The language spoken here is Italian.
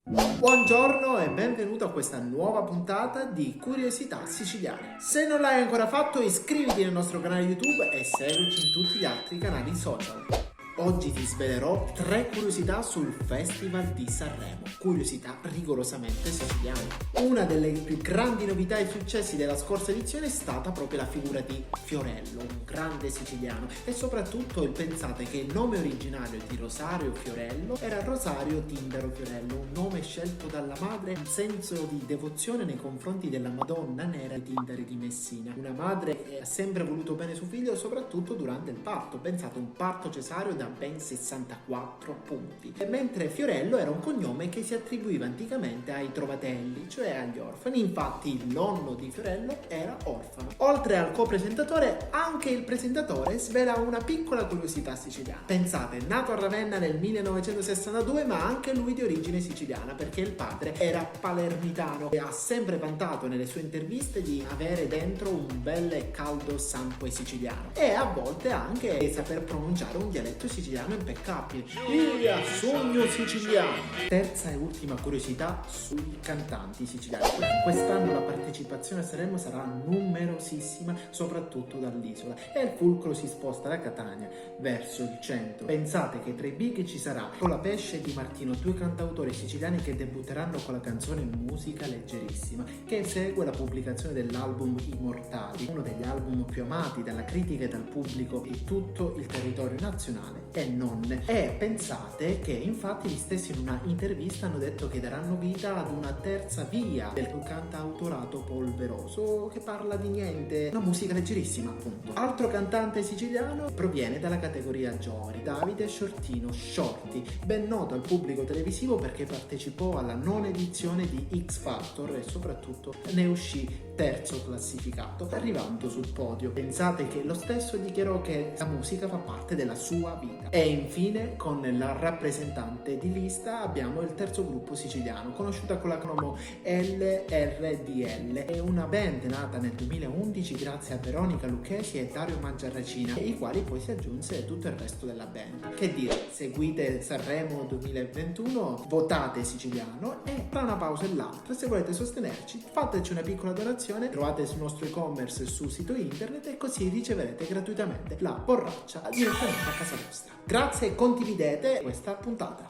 Buongiorno e benvenuto a questa nuova puntata di Curiosità Siciliane. Se non l'hai ancora fatto, iscriviti nel nostro canale YouTube e seguici in tutti gli altri canali social. Oggi ti svelerò 3 curiosità sul Festival di Sanremo, curiosità rigorosamente siciliane. Una delle più grandi novità e successi della scorsa edizione è stata proprio la figura di Fiorello, un grande siciliano, e soprattutto pensate che il nome originario di Rosario Fiorello era Rosario Tindaro Fiorello, un nome scelto dalla madre in senso di devozione nei confronti della Madonna Nera di Tindari di Messina. Una madre che ha sempre voluto bene suo figlio, soprattutto durante il parto. Pensate, un parto cesareo da ben 64 punti. E mentre Fiorello era un cognome che si attribuiva anticamente ai trovatelli, cioè agli orfani. Infatti il nonno di Fiorello era orfano. Oltre al co-presentatore, anche il presentatore svela una piccola curiosità siciliana. Pensate, nato a Ravenna nel 1962, ma anche lui di origine siciliana, perché il padre era palermitano e ha sempre vantato nelle sue interviste di avere dentro un bel e caldo sangue siciliano, e a volte anche saper pronunciare un dialetto siciliano impeccabile. Via, sogno siciliano! Terza e ultima curiosità sui cantanti siciliani. Quest'anno la partecipazione a Sanremo sarà numerosissima, soprattutto dall'isola, e il fulcro si sposta da Catania verso il centro. Pensate che tra i big ci sarà Colapesce e Di Martino, 2 cantautori siciliani che debutteranno con la canzone Musica Leggerissima, che segue la pubblicazione dell'album Immortali, uno degli album più amati dalla critica e dal pubblico in tutto il territorio nazionale e non. E pensate che infatti gli stessi in una intervista hanno detto che daranno vita ad una terza via del cantautorato polveroso, che parla di niente, una musica leggerissima appunto. Altro cantante siciliano proviene dalla categoria giovani, Davide Shortino Shorty, ben noto al pubblico televisivo perché partecipò alla nona edizione di X Factor e soprattutto ne uscì terzo classificato, arrivando sul podio. Pensate che lo stesso dichiarò che la musica fa parte della sua vita. E infine, con la rappresentante di lista, abbiamo il terzo gruppo siciliano, conosciuta con l'acronimo LRDL. È una band nata nel 2011 grazie a Veronica Lucchesi e Dario Mangiarracina, ai quali poi si aggiunse tutto il resto della band. Che dire, seguite Sanremo 2021, votate siciliano e tra una pausa e l'altra, se volete sostenerci, fateci una piccola donazione, trovate sul nostro e-commerce sul sito internet e così riceverete gratuitamente la borraccia direttamente a casa vostra. Grazie e condividete questa puntata.